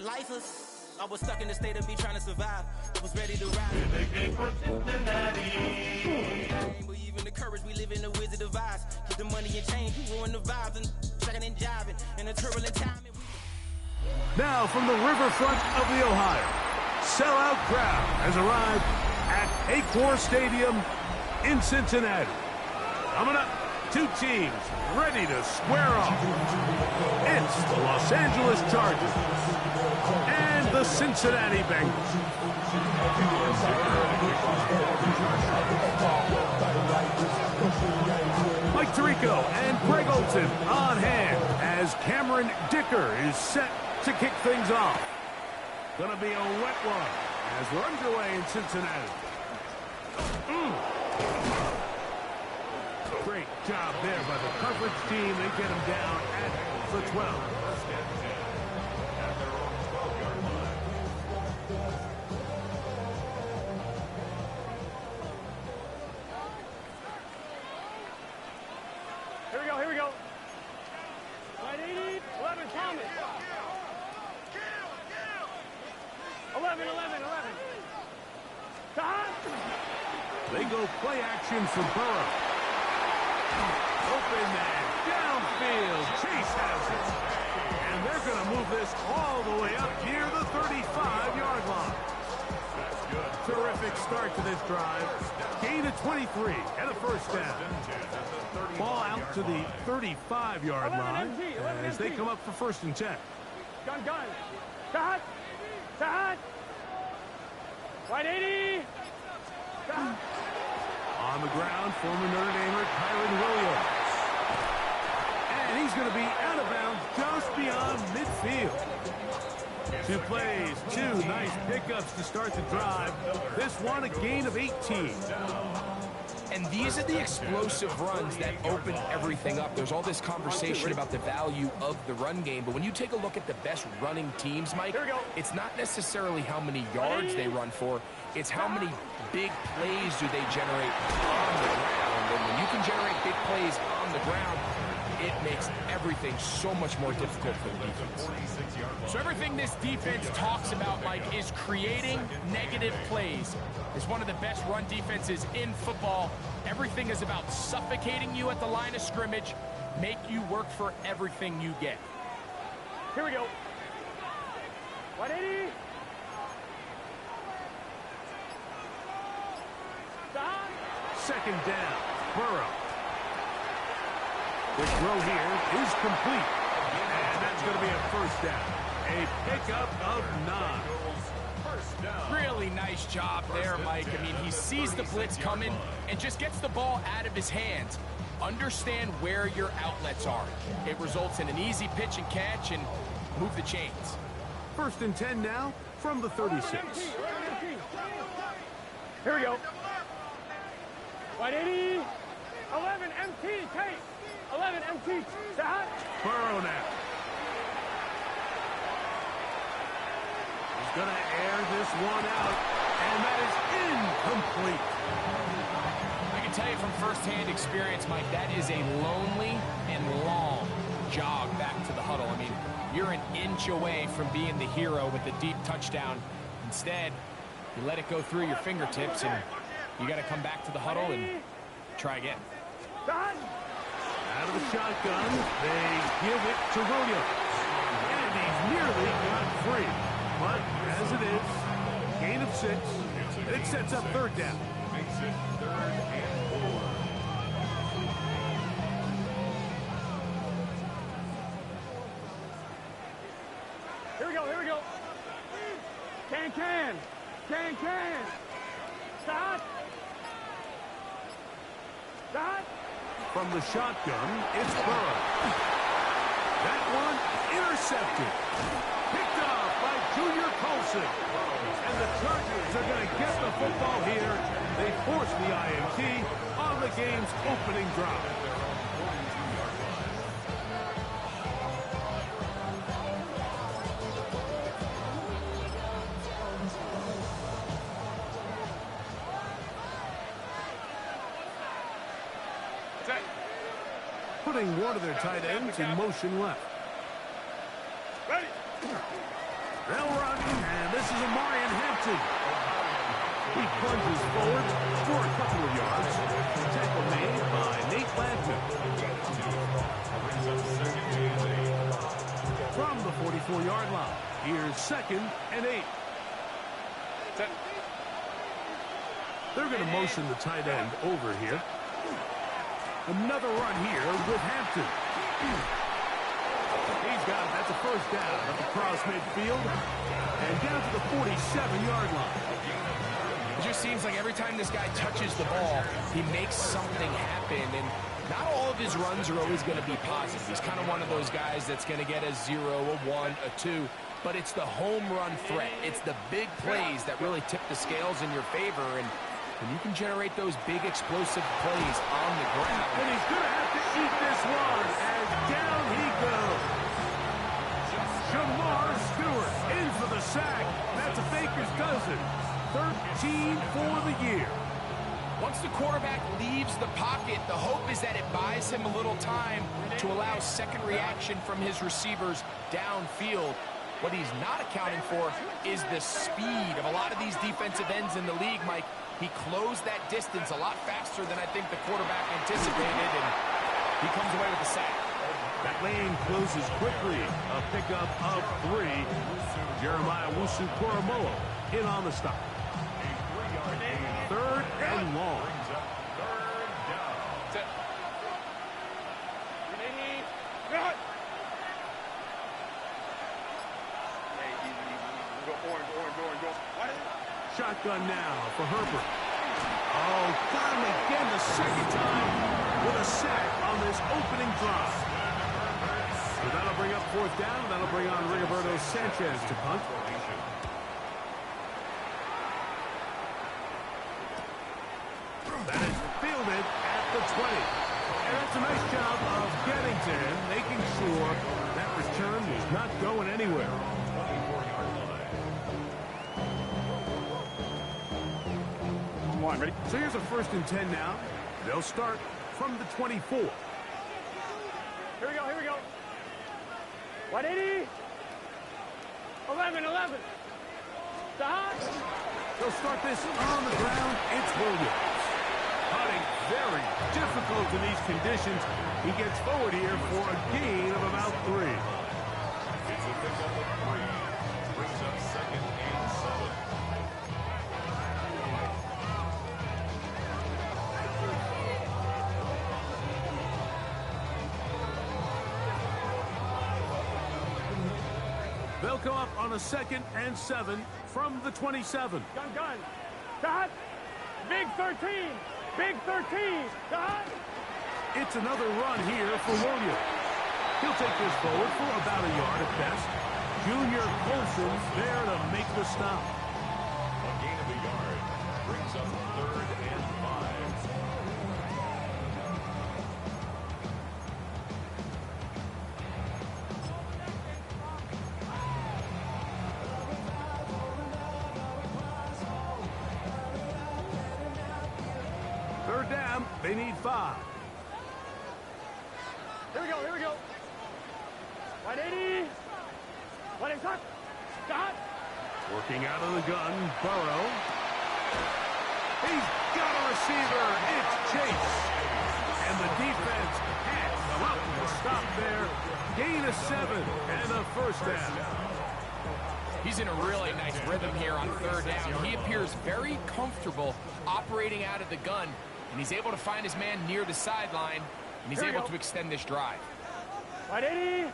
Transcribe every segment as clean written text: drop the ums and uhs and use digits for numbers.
lifeless. I was stuck in the state of me trying to survive. I was ready to ride. Believe in the courage, we live in the Wizard of Oz. Get the money and change, we ruin the vibes and chucking and jiving in a turbulent time. Now from the riverfront of the Ohio, sellout crowd has arrived at Acor Stadium in Cincinnati. Coming up, two teams ready to square off. It's the Los Angeles Chargers and the Cincinnati Bengals. Mike Tirico and Greg Olson on hand as Cameron Dicker is set to kick things off. Gonna be a wet one as we're underway in Cincinnati. Great job there by the coverage team. They get him down at the 12. Here we go. 180, 11, Thomas. 11. They go play action for Burrow. Open man, downfield, Chase has it. And they're going to move this all the way up near the 35-yard line. Terrific start to this drive. Gain of 23 and a first down. Ball out to the 35-yard line as they come up for 1st and 10. Gun. Shot. 180. On the ground, former Notre Damer Kyron Williams. And he's going to be out of bounds just beyond midfield. 2 plays, 2 nice pickups to start the drive. This one, a gain of 18. And these are the explosive runs that open everything up. There's all this conversation about the value of the run game, but when you take a look at the best running teams, Mike, it's not necessarily how many yards they run for, it's how many big plays do they generate on the ground. And when you can generate big plays on the ground, it makes everything so much more difficult for the defense. So everything this defense talks about, Mike, is creating negative plays. It's one of the best run defenses in football. Everything is about suffocating you at the line of scrimmage, make you work for everything you get. Here we go. 180. Second down, Burrow. The throw here is complete. And that's going to be a first down. A pickup of 9. Really nice job there, Mike. I mean, he sees the blitz coming and just gets the ball out of his hands. Understand where your outlets are. It results in an easy pitch and catch and move the chains. 1st and 10 now from the 36. Here we go. 180. 11 MT. Kate. 11 MT. Shot. Burrow now. He's going to air this one out, and that is incomplete. I can tell you from firsthand experience, Mike, that is a lonely and long jog back to the huddle. I mean, you're an inch away from being the hero with the deep touchdown. Instead, you let it go through your fingertips, and you got to come back to the huddle and try again. Out of the shotgun, they give it to Williams. And he's nearly got free. But as it is, gain of 6, and it sets up 3rd down. Here we go. Can. Stop. From the shotgun, it's Burrow. That one intercepted. Picked off by Junior Colson. And the Chargers are going to get the football here. They force the INT on the game's opening drive. Putting one of their tight ends in motion left. They'll is Amarian Hampton. He plunges forward for a couple of yards. Tackle made by Nate Ladman. From the 44-yard line, here's 2nd and 8. They're going to motion the tight end over here. Another run here with Hampton. He's got it. That's a first down up across midfield and down to the 47-yard line. It just seems like every time this guy touches the ball, he makes something happen, and not all of his runs are always going to be positive. He's kind of one of those guys that's going to get a 0, a 1, a 2, but it's the home run threat. It's the big plays that really tip the scales in your favor, and when you can generate those big explosive plays on the ground. And he's going to have to eat this one as down he goes. Jamar Stewart in for the sack. That's a Baker's dozen. 13 for the year. Once the quarterback leaves the pocket, the hope is that it buys him a little time to allow second reaction from his receivers downfield. What he's not accounting for is the speed of a lot of these defensive ends in the league, Mike. He closed that distance a lot faster than I think the quarterback anticipated, and he comes away with the sack. That lane closes quickly. A pickup of 3. Jeremiah Wusu-Koromoa in on the stop. 3rd and long. Shotgun now for Herbert. Oh, got him again the second time with a sack on this opening drive. So that'll bring up 4th down. That'll bring on Rigoberto Sanchez to punt. That is fielded at the 20. And that's a nice job of getting to him, making sure that return was not going anywhere. Come on, ready? So here's a 1st and 10 now. They'll start from the 24. Here we go, here we go. 180. 11. They'll start this on the ground. It's Williams. Hunting very difficult in these conditions. He gets forward here for a gain of about 3. It's a pickup of 3. Brings up 2nd and 7. They'll come up on a 2nd and 7 from the 27. Gun. Dot. Big 13. Big 13. Dot. It's another run here for Williams. He'll take this forward for about a yard at best. Junior Colson there to make the stop. A gain of a yard brings up 3rd and 5. Third down, they need 5. Here we go. 180. 180. Dot. Working out of the gun, Burrow. He's got a receiver. It's Chase. And the defense can't come up with a stop there. Gain of 7 and a 1st down. He's in a really nice rhythm here on 3rd down. He appears very comfortable operating out of the gun, and he's able to find his man near the sideline, and he's able to extend this drive. 180.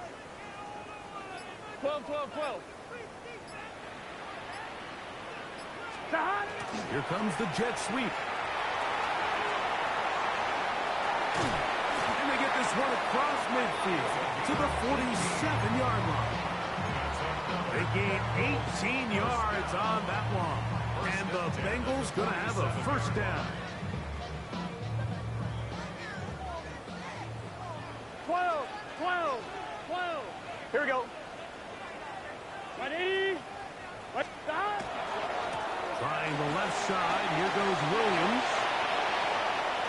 12. Dot. Here comes the jet sweep. And they get this one across midfield to the 47-yard line. They gain 18 yards on that one. And the Bengals going to have a 1st down. 12. Here we go. 180. Dot. Trying the left side. Here goes Williams.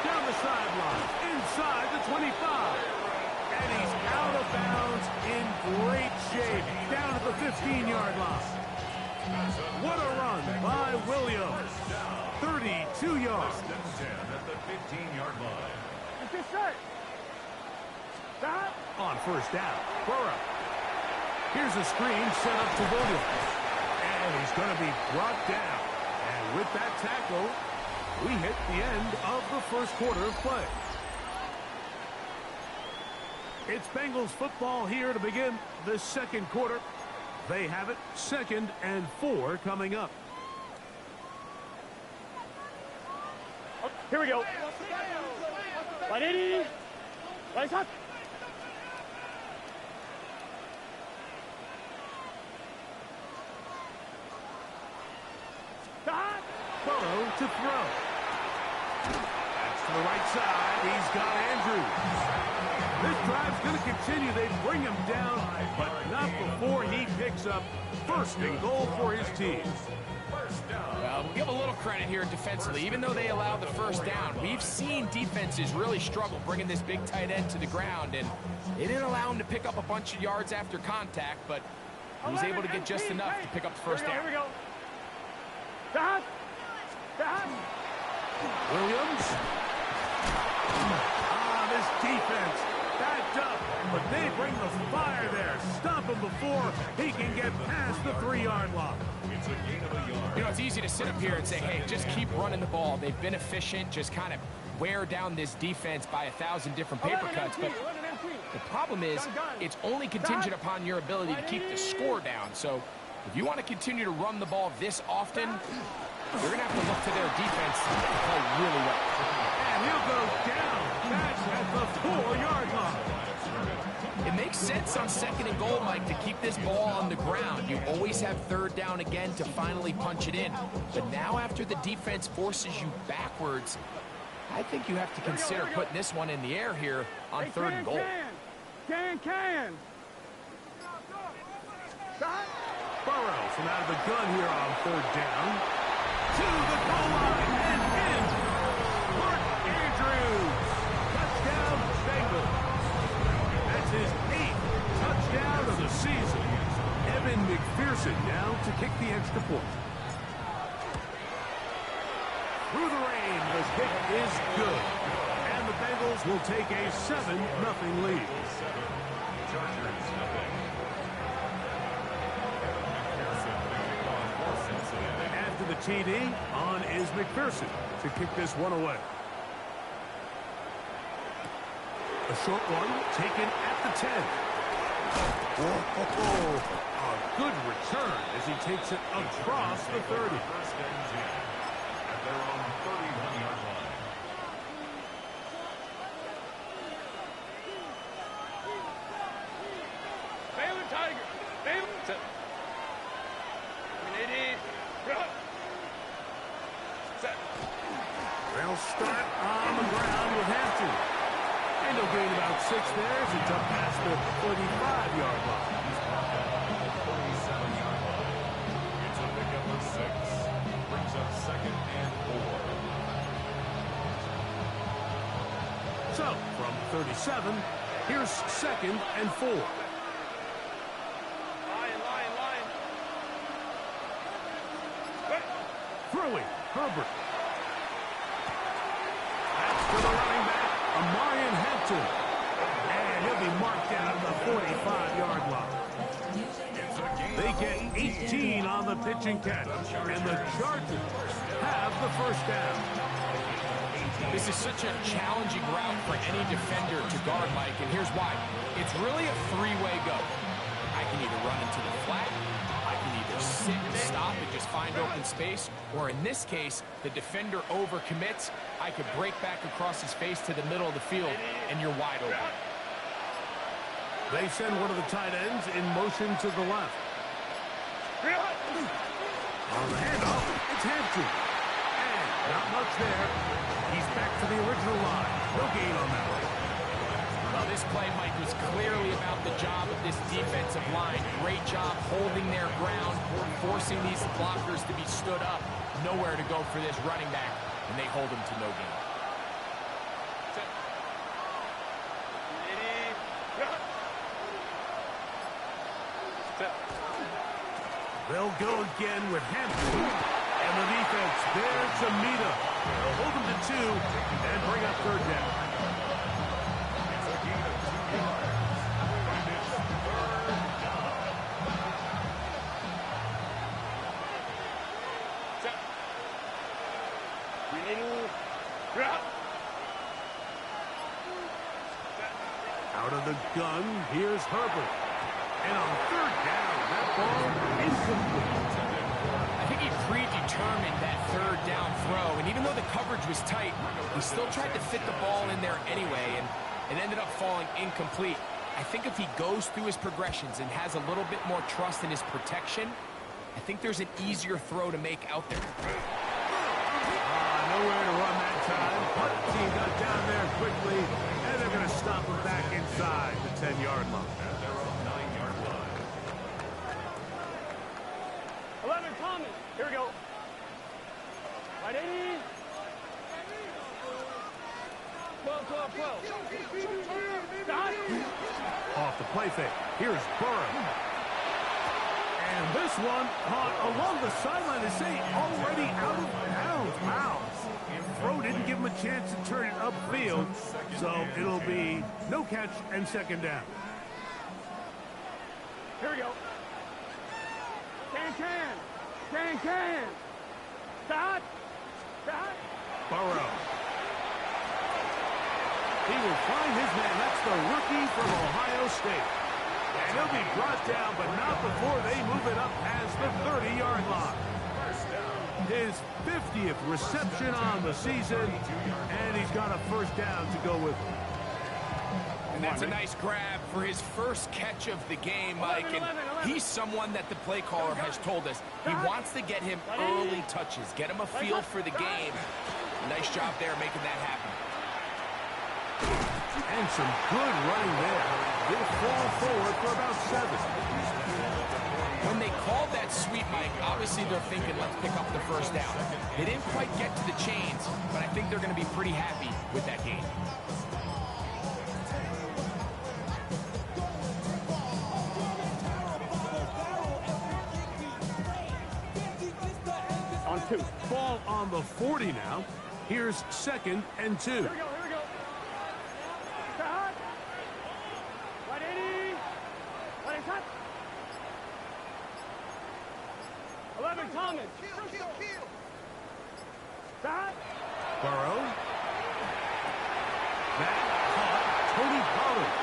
Down the sideline. Inside the 25. And he's out of bounds in great shape. Down at the 15-yard line. What a run by Williams. 32 yards. At the 15-yard line. It's just short. Stop. On first down, Burrow. Here's a screen set up to Williams. And he's going to be brought down. And with that tackle, we hit the end of the first quarter of play. It's Bengals football here to begin the second quarter. They have it 2nd and 4 coming up. Here we go. Line 80. Line top. Burrow to throw. That's to the right side. He's got Andrews. This drive's going to continue. They bring him down, but not before he picks up 1st and goal for his team. Well, we'll give a little credit here defensively. Even though they allowed the first down, we've seen defenses really struggle bringing this big tight end to the ground, and they didn't allow him to pick up a bunch of yards after contact, but he was able to get just enough to pick up the first down. Here we go. Stop. Williams. This defense backed up, but they bring the fire there. Stop him before he can get past the 3-yard line. It's a gain of a yard. You know, it's easy to sit up here and say, hey, just keep running the ball. They've been efficient, just kind of wear down this defense by 1,000 different paper cuts. But the problem is it's only contingent upon your ability to keep the score down. So if you want to continue to run the ball this often, you're going to have to look to their defense to play really well. And he'll go down back at the 4-yard line. It makes sense on 2nd and goal, Mike, to keep this ball on the ground. You always have 3rd down again to finally punch it in. But now after the defense forces you backwards, I think you have to consider putting this one in the air here on 3rd and goal. Can. Burrow from out of the gun here on 3rd down. To the goal line and in. Mark Andrews. Touchdown, Bengals. That's his 8th touchdown of the season. Evan McPherson now to kick the extra point. Through the rain, the kick is good. And the Bengals will take a 7-0 lead. Chargers, After the TD, on is McPherson to kick this one away. A short one taken at the 10. A good return as he takes it across the 30. at their own 31-yard line. Baylor Tiger. Baylor. They'll start on the ground with Hampton. And they'll gain about 6 there as it's up past the 35-yard line. 47-yard line. It's a pickup of 6. Brings up 2nd and 4. So, from 37, here's 2nd and 4. Line. Throwing, Herbert. That's for the running back, Amarian Hampton. And he'll be marked down at the 45-yard line. They get 18 on the pitch and catch. And the Chargers have the first down. This is such a challenging route for any defender to guard, Mike, and here's why. It's really a 3-way go. I can either run into the flat, I can either sit and stop and just find open space, or in this case, the defender overcommits. I could break back across his face to the middle of the field, and you're wide open. They send one of the tight ends in motion to the left. On the handoff, it's Hampton. And not much there. He's back to the original line. No gain on that one. Well, this play, Mike, was clearly about the job of this defensive line. Great job holding their ground, forcing these blockers to be stood up. Nowhere to go for this running back, and they hold him to no gain. They'll go again with Hampton. And the defense there to meet him. They'll hold him to 2 and bring up third down. It's a gain of 2 yards. And it's third down. Set. Ready. Drop. Out of the gun, here's Herbert. And on third down, that ball incomplete. I think he predetermined that third down throw, and even though the coverage was tight, he still tried to fit the ball in there anyway, and it ended up falling incomplete. I think if he goes through his progressions and has a little bit more trust in his protection, I think there's an easier throw to make out there. Nowhere to run that time. But the team got down there quickly, and they're going to stop him back inside the 10-yard line. At their own 9-yard line. 11 Thomas. Here we go. Right 80. 12, 12, 12. Dot. Off the play fake. Here's Burrow. And this one caught along the sideline. They say already out of bounds. Wow. Throw didn't give him a chance to turn it upfield, so it'll be no catch and second down. Here we go. Can. Dot. Burrow. He will find his man. That's the rookie from Ohio State. And he'll be brought down, but not before they move it up as the 30-yard line. His 50th reception on the season, and he's got a first down to go with him. And that's a nice grab for his first catch of the game, Mike. And he's someone that the play caller has told us he wants to get him early touches, get him a feel for the game. Nice job there making that happen. And some good running there. He'll fall forward for about 7. When they called that sweep, Mike, obviously they're thinking, let's pick up the first down. They didn't quite get to the chains, but I think they're going to be pretty happy with that game. On 2. Ball on the 40 now. Here's 2nd and 2. Here we go. Dot. Right 80. Right touch. 11 Thomas. Dot. Burrow. That caught Tony Pollard.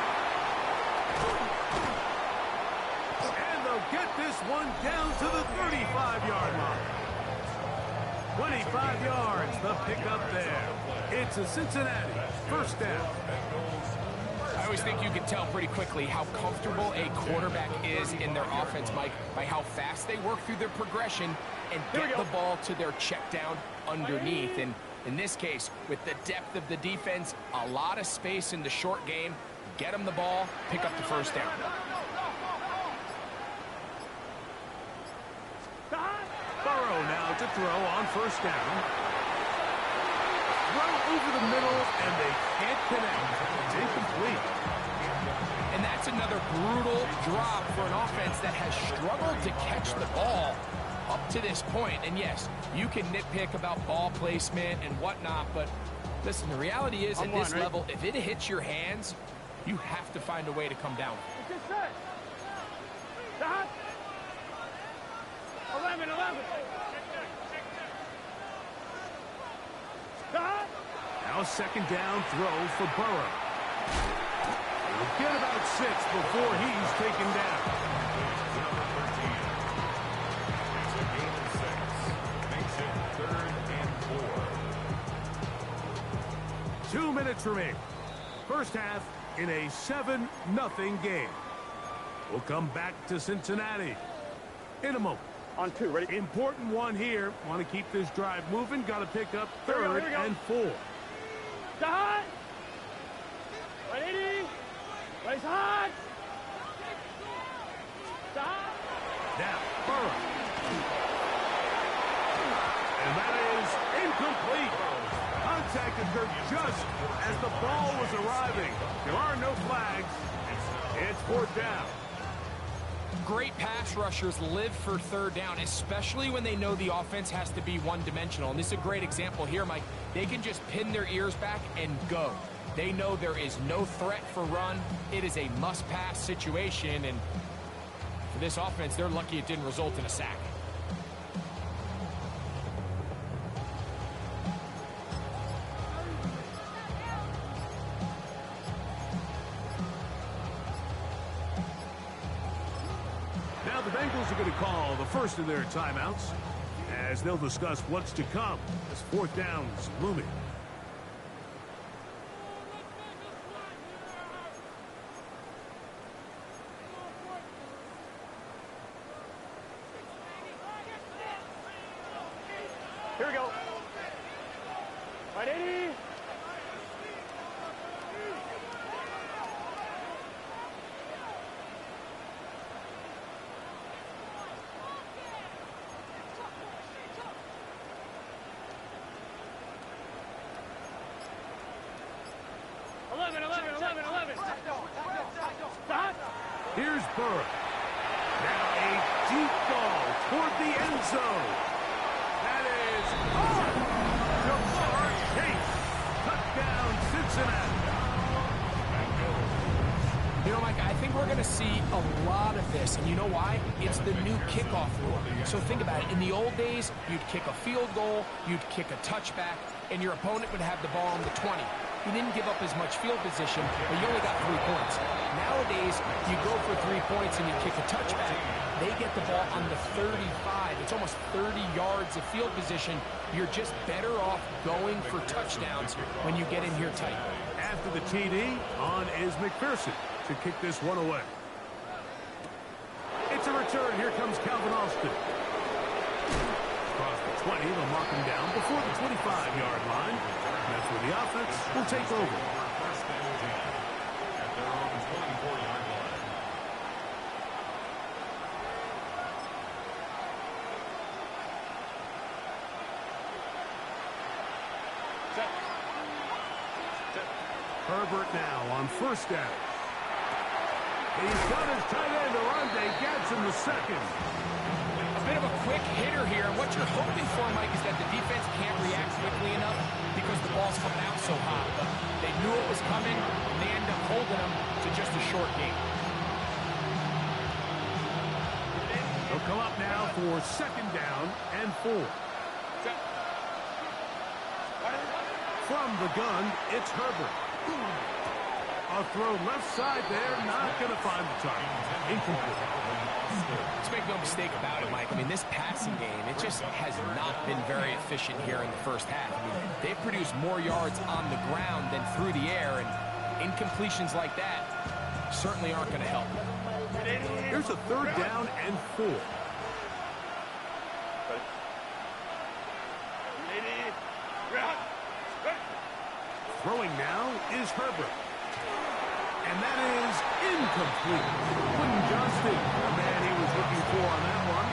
And they'll get this one down to the 35-yard line. 25 yards, the pickup there. It's a Cincinnati first down. I always think you can tell pretty quickly how comfortable a quarterback is in their offense, Mike, by how fast they work through their progression and get the ball to their check down underneath. And in this case, with the depth of the defense, a lot of space in the short game, get them the ball, pick up the first down. Burrow now to throw on first down. Throw over the middle, and they can't connect. It's incomplete. And that's another brutal drop for an offense that has struggled to catch the ball up to this point. And yes, you can nitpick about ball placement and whatnot, but listen, the reality is at this level, if it hits your hands, you have to find a way to come down. It's set. Dot. 11. Dot. Now second down throw for Burrow. He'll get about 6 before he's taken down. Number 13. It's a gain of 6. Makes it 3rd and 4. 2 minutes remaining. First half in a 7-0 game. We'll come back to Cincinnati in a moment. On 2, ready? Important one here. Want to keep this drive moving. Got to pick up Here we 3rd go. and 4. Dot. Right 80. Right hot. Dot. Now, Burrow. And that is incomplete. Contact occurred just as the ball was arriving. There are no flags. It's 4th down. Great pass rushers live for third down, especially when they know the offense has to be one-dimensional. And this is a great example here, Mike. They can just pin their ears back and go. They know there is no threat for run. It is a must-pass situation, and for this offense, they're lucky it didn't result in a sack. Now the Bengals are going to call the first of their timeouts as they'll discuss what's to come as fourth down is looming. Here we go. Right 80. Here's Burrow. Now a deep ball toward the end zone. That is hard. Jamar Chase. Touchdown, Cincinnati. You know, Mike, I think we're going to see a lot of this, and you know why? It's the new kickoff rule. So think about it. In the old days, you'd kick a field goal, you'd kick a touchback, and your opponent would have the ball on the 20. You didn't give up as much field position, but you only got 3 points. Nowadays, you go for 3 points and you kick a touchback. They get the ball on the 35. It's almost 30 yards of field position. You're just better off going for touchdowns when you get in here tight. After the TD, on is McPherson to kick this one away. It's a return. Here comes Calvin Austin. Across the 20, they'll mark him down before the 25-yard line. That's where the offense will take over. First and 10 at their own 24-yard line. Herbert now on first down. He's got his tight end, Orlando Gadsden the second. A bit of a quick hitter here, and what you're hoping for, Mike, is that the defense can't react quickly enough because the ball's coming out so hot. But they knew it was coming, and they end up holding them to just a short game. They'll come up now for second down and 4. From the gun, it's Herbert. A throw left side there, not going to find the target. Incomplete. Let's make no mistake about it, Mike. I mean, this passing game, it just has not been very efficient here in the first half. I mean, they've produced more yards on the ground than through the air, and incompletions like that certainly aren't going to help. Here's a third down and 4. Throwing now is Herbert. And that is incomplete. Quentin Johnston, the man he was looking for on that one.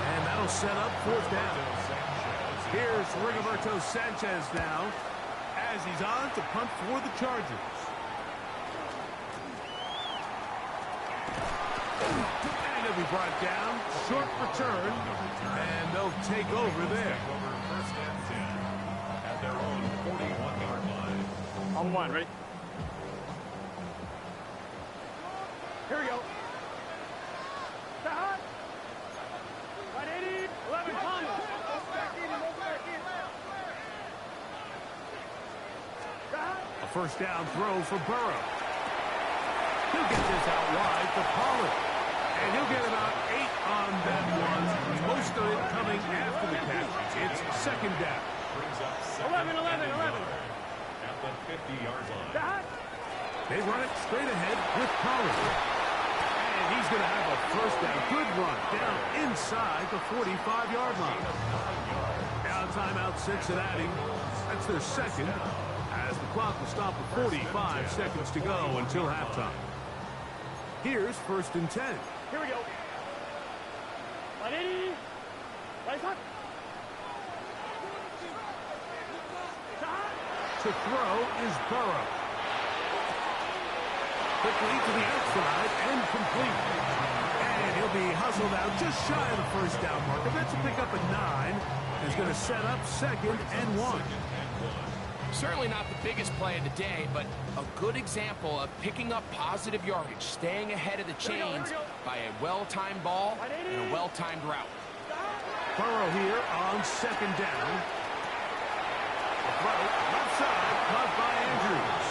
And that'll set up fourth down. Here's Rigoberto Sanchez now as he's on to punt for the Chargers. And he'll be brought down. Short return. And they'll take over there. First and 10 at their own 41-yard line. On one, ready? Here we go. Right 80, 11, Thomas. A first down throw for Burrow. He'll get this out wide for Pollard. And he'll get about 8 on that one. Most of it coming after the catch. It's second down. Brings up 11. At the 50-yard line. They run it straight ahead with Pollard. And he's going to have a first down. Good run down inside the 45-yard line. Now timeout Cincinnati. That's their second, as the clock will stop with 45 seconds to go until halftime. Here's first and 10. Here we go. Right 80. Right tuck. To throw is Burrow. Quickly to the outside and complete. And he'll be hustled out just shy of the first down marker. That's a pick up at 9. He's going to set up 2nd and 1. Certainly not the biggest play of the day, but a good example of picking up positive yardage, staying ahead of the chains by a well-timed ball and a well-timed route. Burrow here on 2nd down. The throw, left side, caught by Andrews.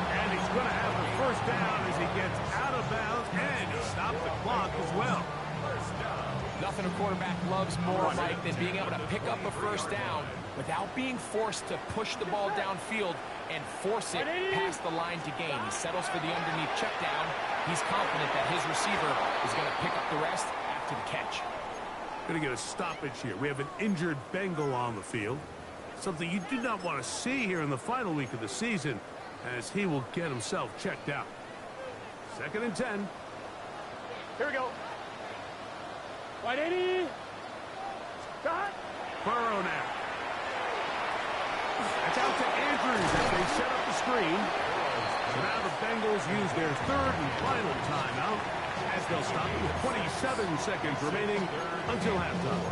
And he's going to have the first down as he gets out of bounds, and he stopped the clock as well. Nothing a quarterback loves more, Mike, than being able to pick up a first down without being forced to push the ball downfield and force it past the line to gain. He settles for the underneath check down. He's confident that his receiver is going to pick up the rest after the catch. Going to get a stoppage here. We have an injured Bengal on the field. Something you do not want to see here in the final week of the season, as he will get himself checked out. 2nd and 10. Here we go. Wide 80. Shot. Burrow now. It's out to Andrews as they set up the screen. So now the Bengals use their 3rd and final timeout as they'll stop it with 27 seconds remaining until halftime.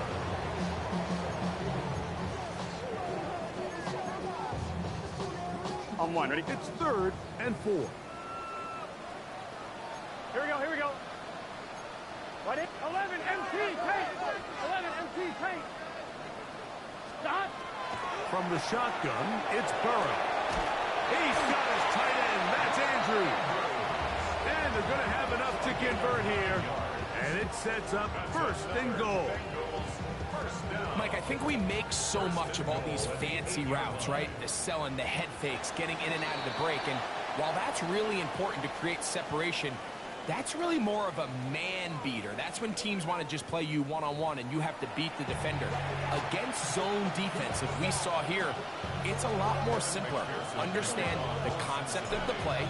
On 1, ready? It's 3rd and 4. Here we go, here we go. Right in. 11, MT, tight. 11, MT, tight. Stop. From the shotgun, it's Burrow. He's got his tight end. That's Andrews. And they're going to have enough to convert here. And it sets up 1st and goal. Mike, I think we make so much of all these fancy routes, right? The selling, the head fakes, getting in and out of the break. And while that's really important to create separation, that's really more of a man beater. That's when teams want to just play you one-on-one and you have to beat the defender. Against zone defense, as we saw here, it's a lot more simpler. Understand the concept of the play,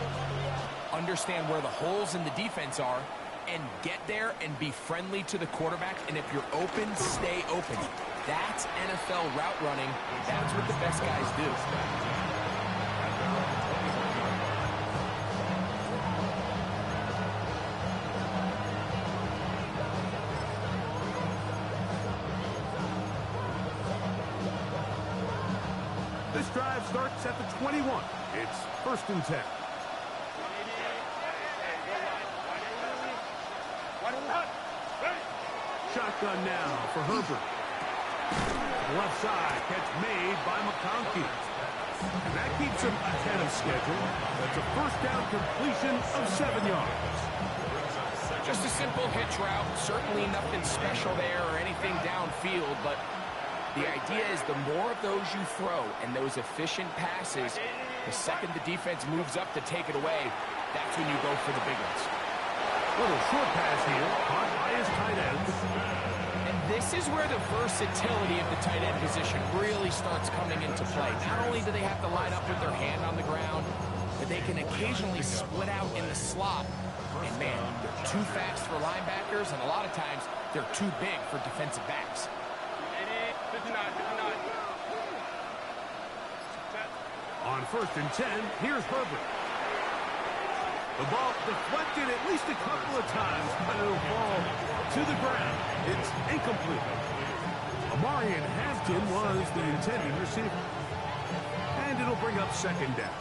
understand where the holes in the defense are, and get there and be friendly to the quarterback. And if you're open, stay open. That's NFL route running. That's what the best guys do. This drive starts at the 21. It's 1st and 10. Shotgun now for Herbert. Left side, catch made by McConkey. And that keeps him ahead of schedule. That's a first down completion of 7 yards. Just a simple hitch route. Certainly nothing special there or anything downfield, but the idea is the more of those you throw and those efficient passes, the second the defense moves up to take it away, that's when you go for the big ones. Little short pass here, caught by his tight end. And this is where the versatility of the tight end position really starts coming into play. Not only do they have to line up with their hand on the ground, but they can occasionally split out in the slot. And man, they're too fast for linebackers, and a lot of times they're too big for defensive backs. 59. On 1st and 10, here's Herbert. The ball deflected at least a couple of times, but it'll fall to the ground. It's incomplete. Amarian Hampton was the intended receiver. And it'll bring up 2nd down.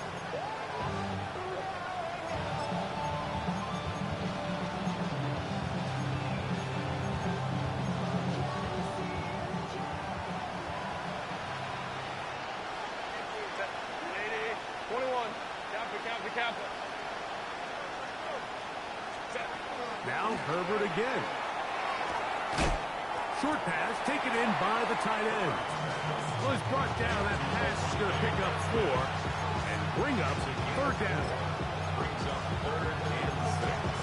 Now Herbert again. Short pass taken in by the tight end. Well, he's brought down. That pass is going to pick up 4 and bring up 3rd down. Brings up 3rd and 6.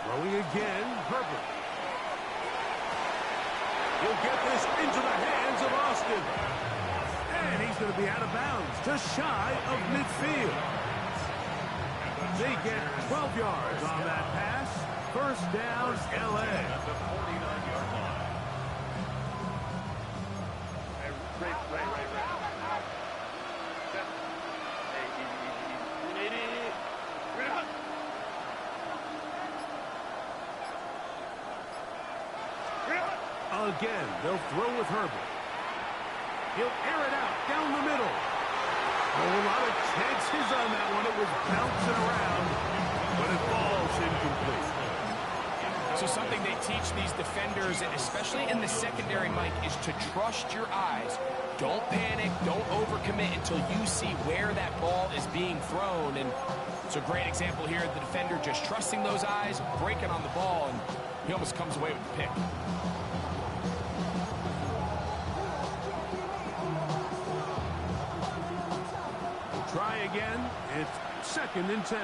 Throwing again, Herbert. He'll get this into the hands of Austin. And he's going to be out of bounds, just shy of midfield. They get 12 yards on that pass. First down, L.A. At the 49-yard line. Again, they'll throw with Herbert. He'll air it out down the middle. A lot of chances on that one. It was bouncing around, but it falls incomplete. So something they teach these defenders, especially in the secondary, Mike, is to trust your eyes. Don't panic. Don't overcommit until you see where that ball is being thrown. And it's a great example here. The defender just trusting those eyes, breaking on the ball, and he almost comes away with the pick. Try again. It's 2nd and 10.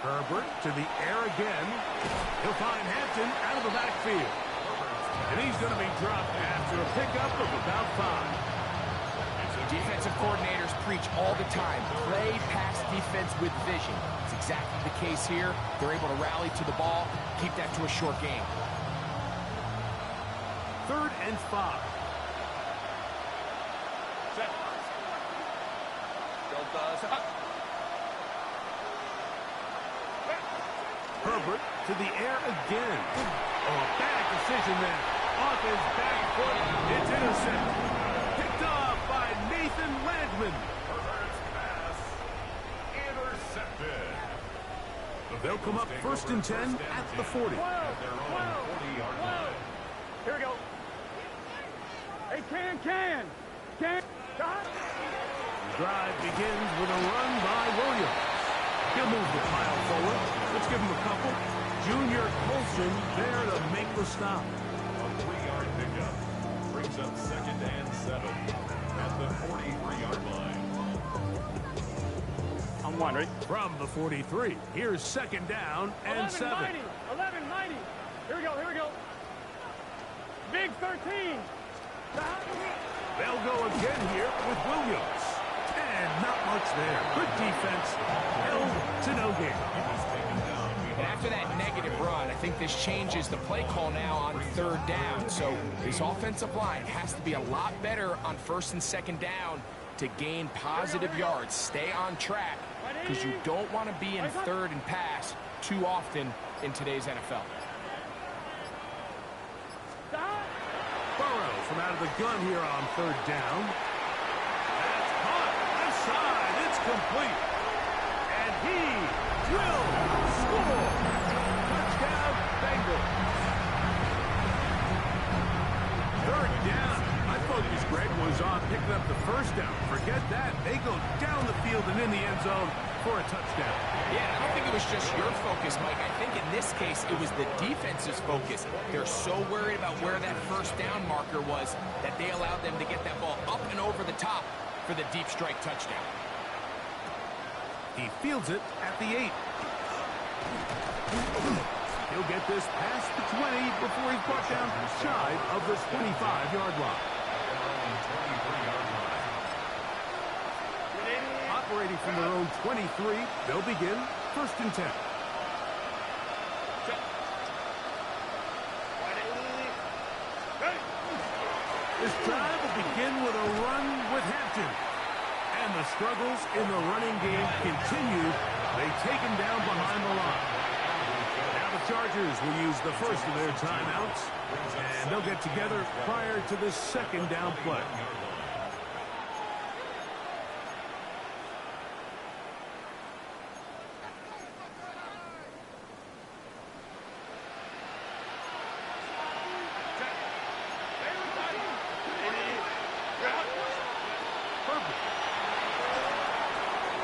Herbert to the air again. He'll find Hampton out of the backfield. And he's going to be dropped after a pickup of about 5. Defensive coordinators preach all the time, play pass defense with vision. It's exactly the case here. They're able to rally to the ball, keep that to a short game. 3rd and 5. Herbert to the air again. Oh, a bad decision there. Off his back foot. It's intercepted. Picked off by Nathan Landman. Herbert's pass intercepted. They'll come up 1st and 10 at the 40. At their own 40-yard line. Here we go. Hey, can. Shot. The drive begins with a run by Williams. He'll move the pile forward. Let's give him a couple. Junior Colson there to make the stop. A 3-yard pickup brings up 2nd and 7 at the 43-yard line. On 1, ready? From the 43, here's 2nd down and 7. 11, mighty. Here we go. Big 13. They'll go again here with Williams. And not much there. Good defense. Held to no gain. And after that negative run, I think this changes the play call now on 3rd down. So this offensive line has to be a lot better on 1st and 2nd down to gain positive yards. Stay on track because you don't want to be in 3rd and pass too often in today's NFL. Burrow from out of the gun here on 3rd down. That's caught. Left side. It's complete. And he will score. Touchdown, Bengals. 3rd down. My focus, Greg, was on picking up the 1st down. Forget that. They go down the field and in the end zone for a touchdown. Yeah, I don't think it was just your focus, Mike. I think in this case, it was the defense's focus. They're so worried about where that 1st down marker was that they allowed them to get that ball up and over the top for the deep strike touchdown. He fields it at the 8. He'll get this past the 20 before he's brought down shy of the 25-yard line. Operating from their own 23, they'll begin 1st and 10. This drive will begin with a run with Hampton. And the struggles in the running game continue. They take him down behind the line. Now the Chargers will use the first of their timeouts. And they'll get together prior to the 2nd down play.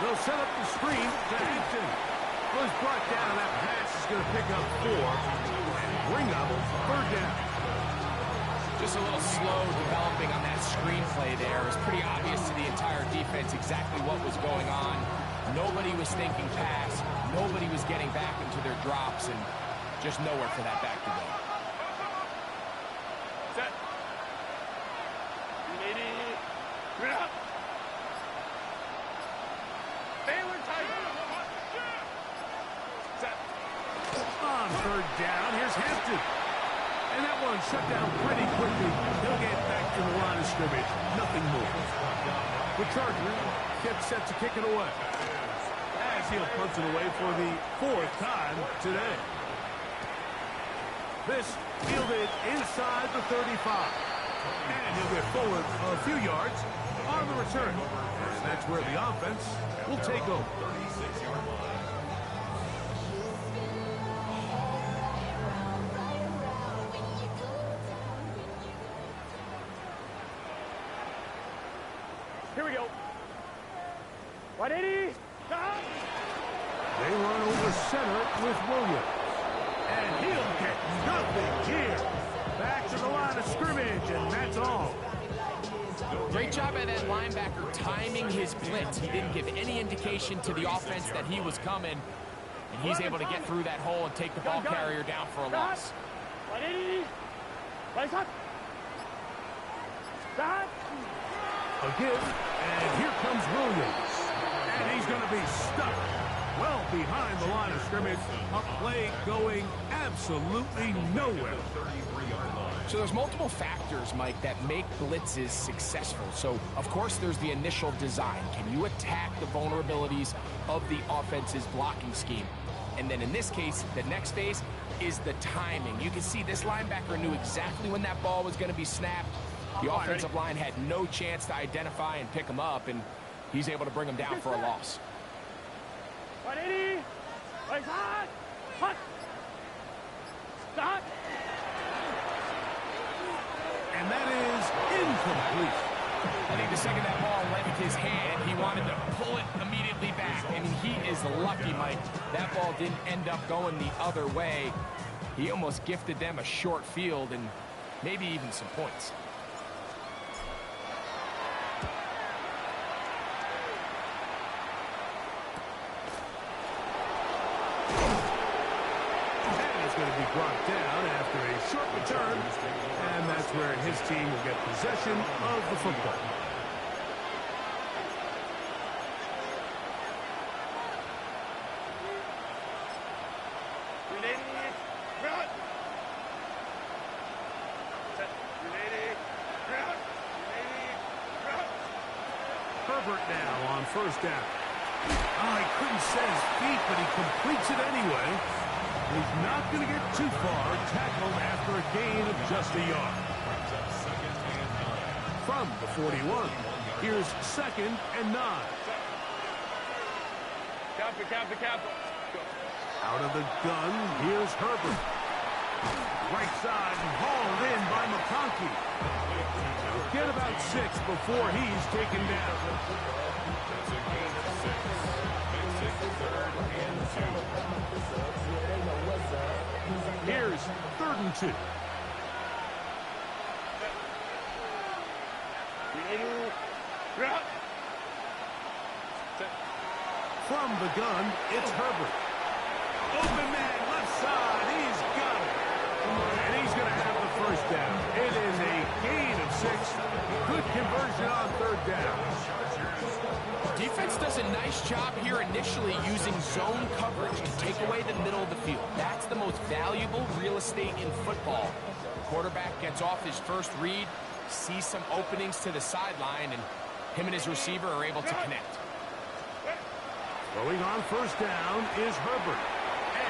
They'll set up the screen to Hampton. Was brought down. That pass is going to pick up 4 and bring up 3rd down. Just a little slow developing on that screen play there. It was pretty obvious to the entire defense exactly what was going on. Nobody was thinking pass. Nobody was getting back into their drops, and just nowhere for that back to go. Set. Ready. Bring it up. Baylor tight. Set. On third down, here's Hampton. And that one shut down pretty quickly. He'll get back to the line of scrimmage. Nothing more. The Chargers get set to kick it away. As he'll punch it away for the 4th time today. This fielded inside the 35. And he'll get forward a few yards on the return. And that's where the offense will take over. 36-yard line. Here we go. 180. Stop. They run over center with Williams. And he'll get nothing here. Back to the line of scrimmage, and that's all. Great job by that linebacker timing his blitz. He didn't give any indication to the offense that he was coming, and he's able to get through that hole and take the ball carrier down for a loss. 180. Right up. Stop. Again, and here comes Williams. And he's going to be stuck well behind the line of scrimmage. A play going absolutely nowhere. So there's multiple factors, Mike, that make blitzes successful. So, of course, there's the initial design. Can you attack the vulnerabilities of the offense's blocking scheme? And then in this case, the next phase is the timing. You can see this linebacker knew exactly when that ball was going to be snapped. The offensive line had no chance to identify and pick him up, and he's able to bring him down for a loss. 180. Right side. Hut. Stop. And that is incomplete. I think the second that ball left his hand, he wanted to pull it immediately back. I mean, he is lucky, Mike. That ball didn't end up going the other way. He almost gifted them a short field and maybe even some points. Going to be brought down after a short return, and that's where his team will get possession of the football. Herbert now on first down. Oh, he couldn't set his feet, but he completes it anyway. He's not going to get too far, tackled after a gain of just a yard. From the 41, here's 2nd and 9. Capital. Out of the gun, here's Herbert. Right side and hauled in by McConkey. He'll get about 6 before he's taken down. That's a gain of 6. Makes it 3rd and 2. Here's 3rd and 2. From the gun, it's Herbert. Open man, left side, he's got it. And he's going to have the first down. It is a gain of 6. Good conversion on 3rd down. Defense does a nice job here initially using zone coverage to take away the middle of the field. That's the most valuable real estate in football. The quarterback gets off his first read, sees some openings to the sideline, and him and his receiver are able to connect. Throwing on first down is Herbert.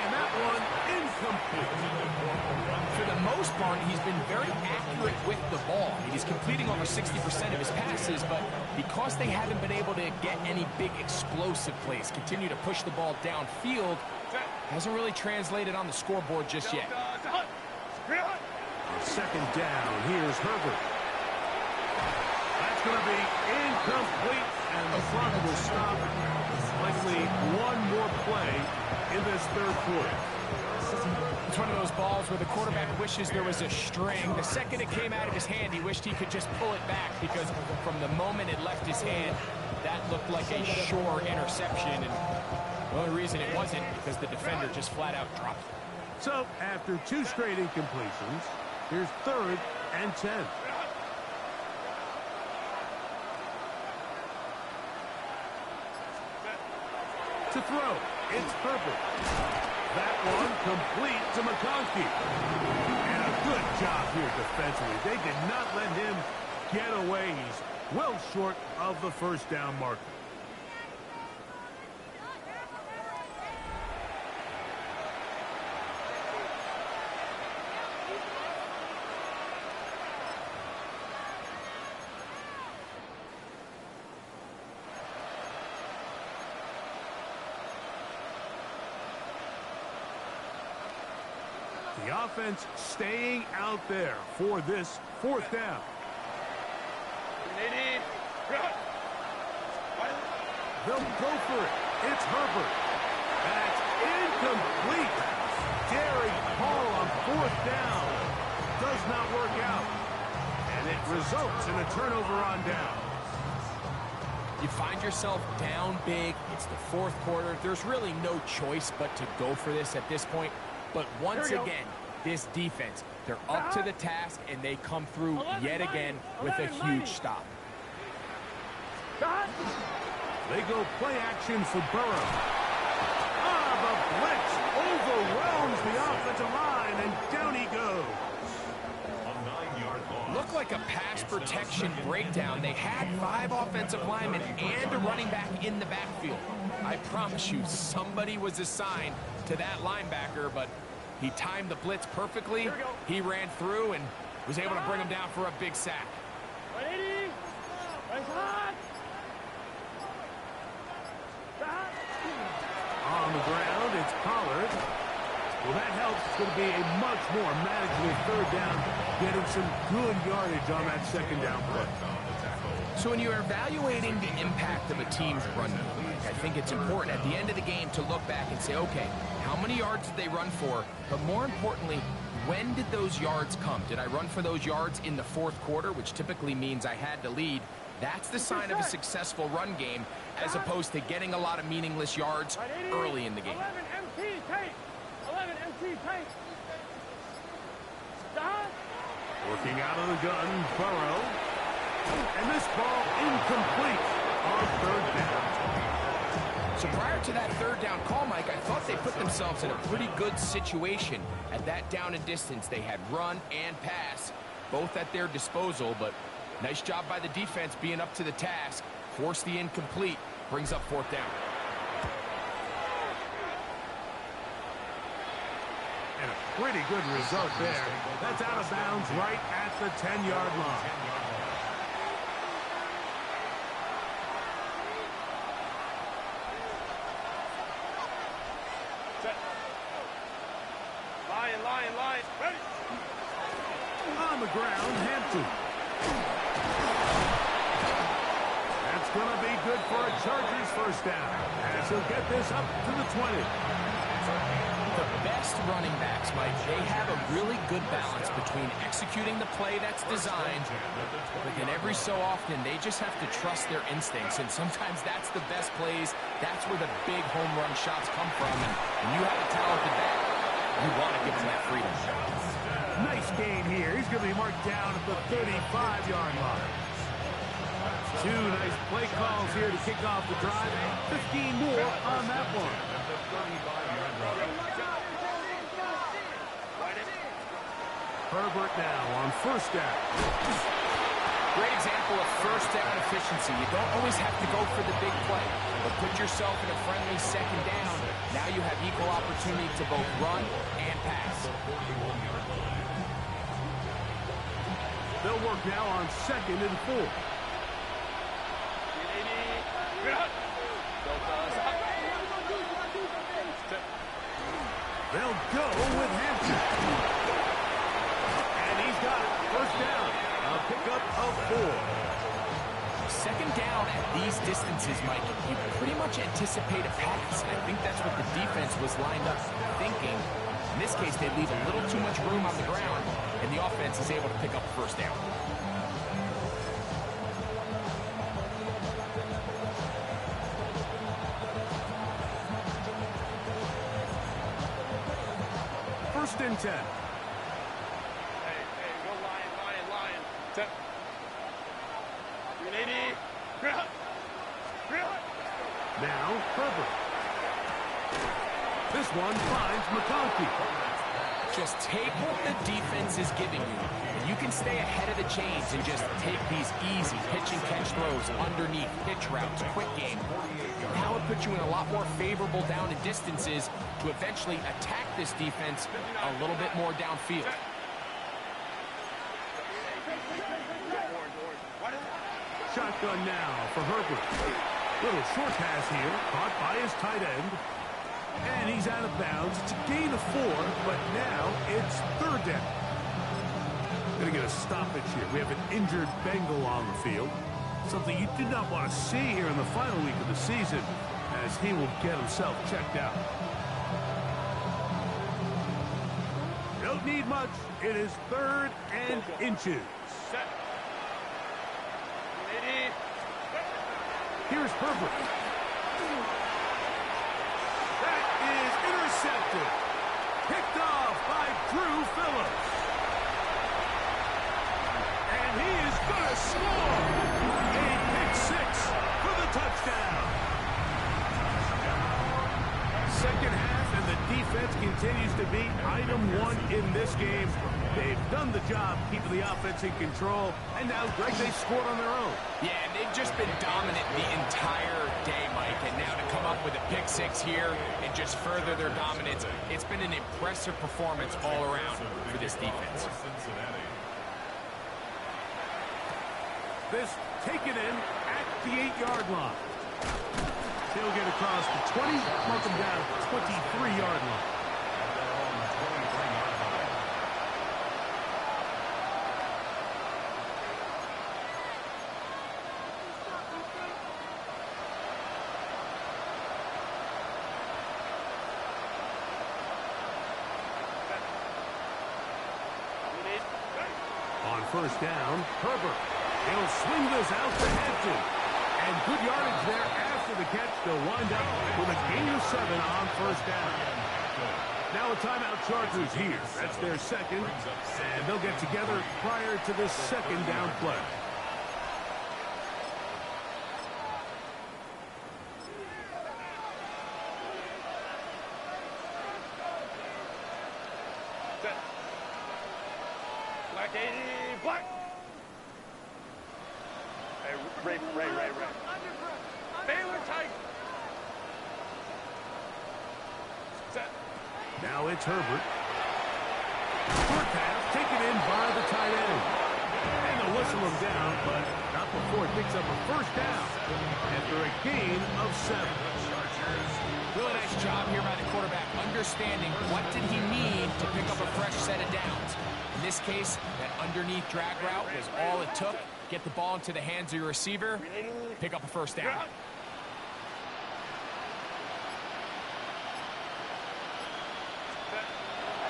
And that one incomplete. For the most part, he's been very accurate with the ball. He's completing over 60% of his passes, but because they haven't been able to get any big explosive plays, continue to push the ball downfield, hasn't really translated on the scoreboard just yet. 2nd down, here's Herbert. That's going to be incomplete, and the clock will stop. Likely one more play in this 3rd quarter. It's one of those balls where the quarterback wishes there was a string. The second it came out of his hand, he wished he could just pull it back because from the moment it left his hand, that looked like a sure interception. And the only reason it wasn't because the defender just flat out dropped it. So, after 2 straight incompletions, here's 3rd and 10. To throw, it's Herbert. That one complete to McConkey. And a good job here defensively. They did not let him get away. He's well short of the first down marker. The offense staying out there for this 4th down. They'll go for it. It's Herbert. That's incomplete. Derek Hall on 4th down. Does not work out. And it results in a turnover on down. You find yourself down big. It's the 4th quarter. There's really no choice but to go for this at this point. But once again, this defense, they're up to the task, and they come through yet again with a huge stop. They go play action for Burrow. The blitz overwhelms the offensive line, and down he goes. Looked like a pass protection breakdown. They had 5 offensive linemen and a running back in the backfield. I promise you, somebody was assigned to that linebacker, but he timed the blitz perfectly. He ran through and was able to bring him down for a big sack. On the ground, it's Pollard. Well, that helps. It's going to be a much more manageable 3rd down, getting some good yardage on that 2nd down play. So when you're evaluating the impact of a team's run game, I think it's important at the end of the game to look back and say, okay, how many yards did they run for? But more importantly, when did those yards come? Did I run for those yards in the 4th quarter, which typically means I had to lead? That's the sign of a successful run game, as opposed to getting a lot of meaningless yards early in the game. 11 MT tape. 11 MT tape. Working out of the gun, Burrow. And this ball incomplete on 3rd down. So prior to that 3rd down call, Mike, I thought they put themselves in a pretty good situation at that down and distance. They had run and pass, both at their disposal, but nice job by the defense being up to the task. Force the incomplete, brings up 4th down. And a pretty good result there. That's out of bounds right at the 10-yard line. Line. Ready. On the ground, Hampton. That's going to be good for a Chargers 1st down, as he'll get this up to the 20. The best running backs, Mike, they have a really good balance between executing the play that's designed, but then every so often they just have to trust their instincts, and sometimes that's the best plays. That's where the big home run shots come from, and when you have a talented back, you want to give them that freedom. Nice gain here. He's going to be marked down at the 35-yard line. 2 nice play calls here to kick off the drive. 15 more on that one. Herbert now on 1st down. Great example of 1st down efficiency. You don't always have to go for the big play, but put yourself in a friendly 2nd down. Now you have equal opportunity to both run and pass. They'll work now on 2nd and 4. They'll go with Hampton. And he's got it. 1st down. A pickup of 4. second down at these distances, Mike, you pretty much anticipate a pass, and I think that's what the defense was lined up thinking. In this case, they leave a little too much room on the ground, and the offense is able to pick up a first down. First and 10. Hey, go lion. Set. 380. Now, Herbert. This one finds McConkey. Just take what the defense is giving you, and you can stay ahead of the chains and just take these easy pitch and catch throws underneath, pitch routes, quick game. Now it puts you in a lot more favorable down and distances to eventually attack this defense a little bit more downfield. Shotgun now for Herbert. Little short pass here, caught by his tight end. And he's out of bounds. It's a gain of 4, but now it's third down. Going to get a stoppage here. We have an injured Bengal on the field. Something you do not want to see here in the final week of the season, as he will get himself checked out. Don't need much. It is third and inches. Set. 380. Here's Herbert. That is intercepted. Picked off by Drew Phillips. And he is going to score. A pick 6 for the touchdown. Second half, and the defense continues to be item 1 in this game. They've done the job keeping the offense in control, and now, Greg, they scored on their own. Yeah, and they've just been dominant the entire day, Mike, and now to come up with a pick 6 here and just further their dominance, it's been an impressive performance all around for this defense. This taken in at the 8-yard line. He'll get across the 20, mark him down at the 23-yard line. On first down, Herbert. He'll swing this out to Hampton. And good yardage there after the catch. They'll wind up with a gain of 7 on first down. Now a timeout Chargers here. That's their second. And they'll get together prior to this second down play. Black 80, black. Hey, Ray. Baylor tight. Set. Now it's Herbert. Short pass taken in by the tight end. And they'll whistle him down, but not before it picks up a first down after a gain of 7. Really nice job here by the quarterback, understanding what did he need to pick up a fresh set of downs. In this case, that underneath drag route was all it took. Get the ball into the hands of your receiver, pick up a first down.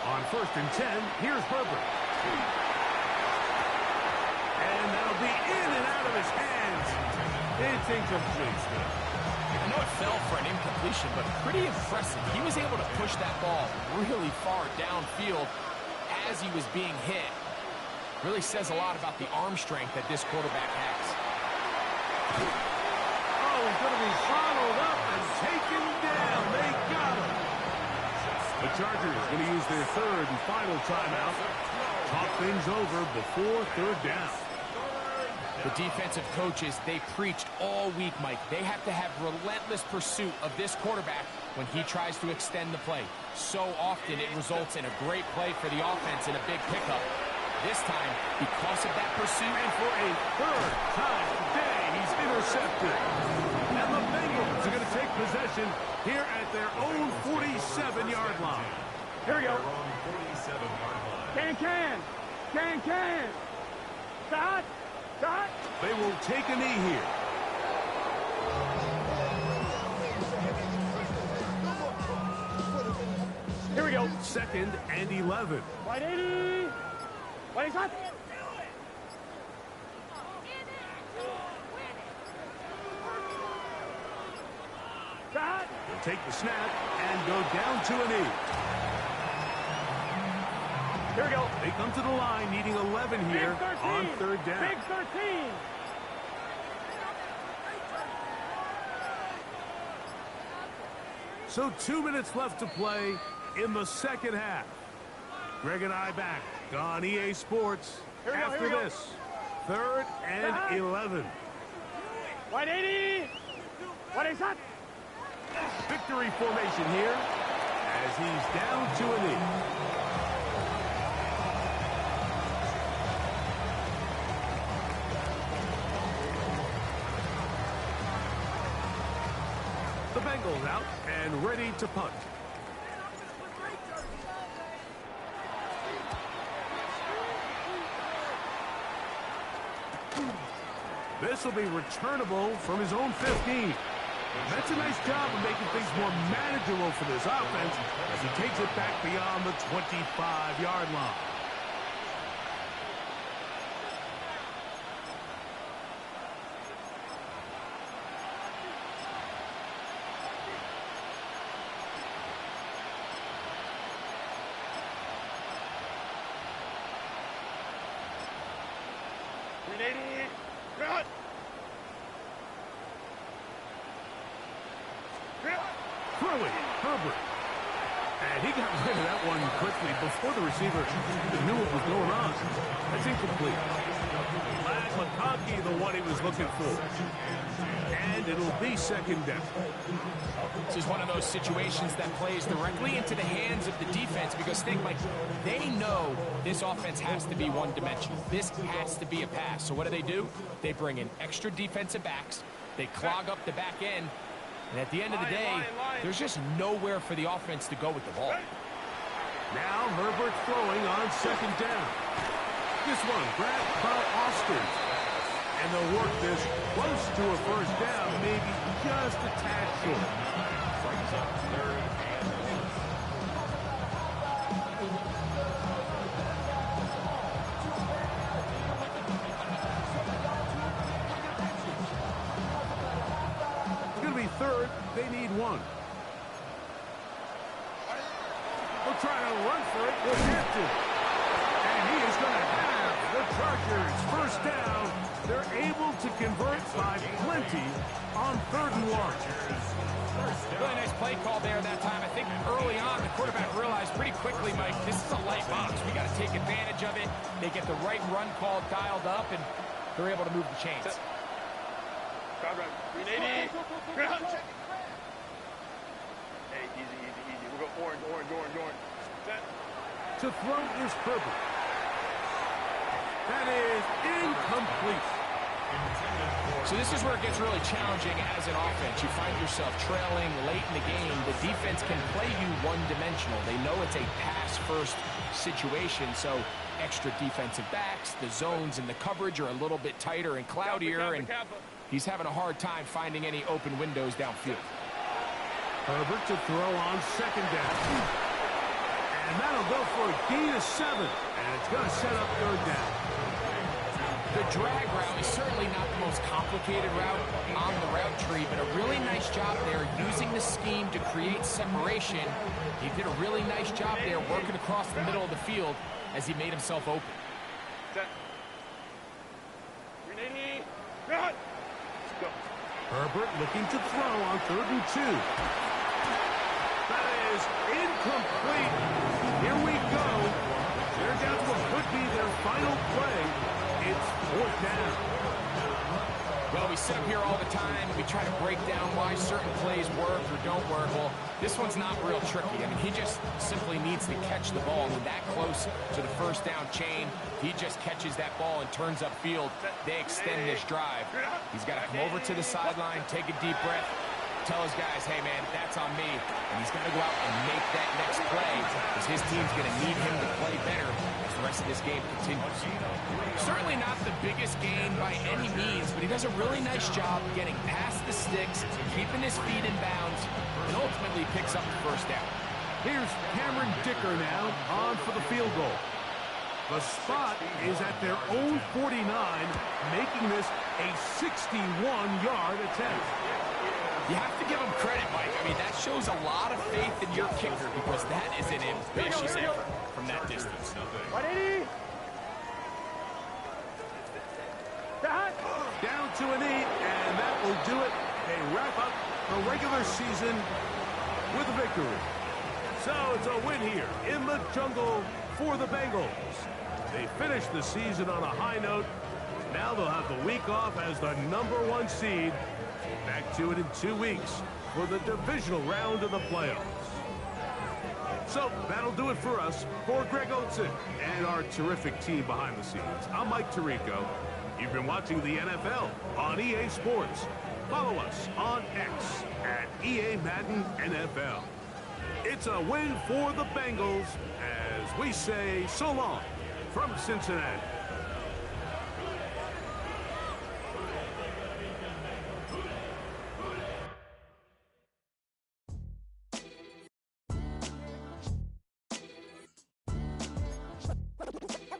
On first and 10, here's Herbert. And that'll be in and out of his hands. It's incomplete. I know it fell for an incompletion, but pretty impressive. He was able to push that ball really far downfield as he was being hit. Really says a lot about the arm strength that this quarterback has. Oh, he's going to be followed up and taken down. They got him. The Chargers going to use their third and final timeout. Talk things over before third down. The defensive coaches, they preached all week, Mike. They have to have relentless pursuit of this quarterback when he tries to extend the play. So often it results in a great play for the offense and a big pickup. This time, because of that pursuit, And for a third time today, he's intercepted. And the Bengals are going to take possession here at their own 47-yard line. Here we go. 47-yard line. Can. Dot. They will take a knee here. 2nd and 11. Wide 80. Wide shot. He'll take the snap and go down to a knee. Here we go. They come to the line needing 11 here on 3rd down. Big 13. So 2 minutes left to play in the 2nd half. Greg and I back on EA Sports after this. 3rd and 11. Wide 80. Wide shot. Victory formation here as he's down to a knee. The Bengals out and ready to punt. This will be returnable from his own 15. That's a nice job of making things more manageable for this offense as he takes it back beyond the 25-yard line. Throwing, Herbert. And he got rid of that one quickly before the receiver knew what was going on. That's incomplete. Lad McConkey, the one he was looking for. And it'll be 2nd down. This is one of those situations that plays directly into the hands of the defense because think, like, they know this offense has to be one-dimensional. This has to be a pass. So what do? They bring in extra defensive backs. They clog up the back end. And at the end of the day, there's just nowhere for the offense to go with the ball. Now Herbert throwing on 2nd down. This one grabbed by Austin. And they'll work this close to a 1st down, maybe just a tad short. Brings up 3rd and 3rd, they need 1. They'll try to run for it with Hampton. And he is going to have the Chargers 1st down. They're able to convert by plenty on 3rd and 1. Really nice play call there that time. I think early on, the quarterback realized pretty quickly, Mike, this is a light box. We got to take advantage of it. They get the right run call dialed up, and they're able to move the chains. Hey, easy. We'll go orange. To throw is Herbert. That is incomplete. So this is where it gets really challenging as an offense. You find yourself trailing late in the game. The defense can play you one-dimensional. They know it's a pass-first situation, so extra defensive backs, the zones and the coverage are a little bit tighter and cloudier, and he's having a hard time finding any open windows downfield. Herbert to throw on 2nd down. And that'll go for a gain of 7. And it's going to set up 3rd down. The drag route is certainly not the most complicated route on the route tree, but a really nice job there using the scheme to create separation. He did a really nice job there working across the middle of the field as he made himself open. Herbert looking to throw on 3rd and 2. That is incomplete. Here we go. They're down to what could be their final play. It's 4th down. Well, we sit up here all the time and we try to break down why certain plays work or don't work. Well, this one's not real tricky. I mean, he just simply needs to catch the ball. I mean, that close to the 1st down chain, he just catches that ball and turns upfield. They extend this drive. He's got to come over to the sideline, take a deep breath, tell his guys, hey, man, that's on me. And he's got to go out and make that next play because his team's going to need him to play better as the rest of this game continues. Certainly not the biggest gain by any means, but he does a really nice job getting past the sticks, keeping his feet in bounds, and ultimately picks up the 1st down. Here's Cameron Dicker now on for the field goal. The spot is at their own 49, making this a 61-yard attempt. You have to give him credit, Mike. I mean, that shows a lot of faith in your kicker because that is an ambitious effort from that distance. 180. Down to an 8, and that will do it. They wrap up the regular season with a victory. So it's a win here in the jungle for the Bengals. They finished the season on a high note. Now they'll have the week off as the #1 seed. Back to it in 2 weeks for the divisional round of the playoffs. So that'll do it for us. For Greg Olson and our terrific team behind the scenes, I'm Mike Tirico. You've been watching the NFL on EA Sports. Follow us on X at EA Madden NFL. It's a win for the Bengals as we say so long from Cincinnati.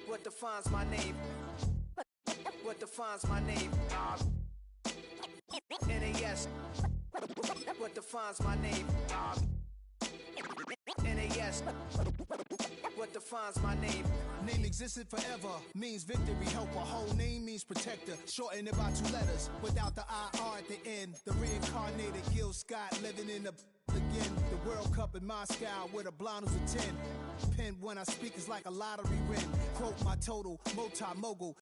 What defines my name? What defines my name? NAS. What defines my name? NAS. What defines my name? Name existed forever, means victory, helper. Whole name means protector, shortened it by 2 letters, without the IR at the end. The reincarnated Gil Scott, living in the again. The World Cup in Moscow, where the blind was a 10. Pen when I speak is like a lottery win. Quote my total, multi-mogul,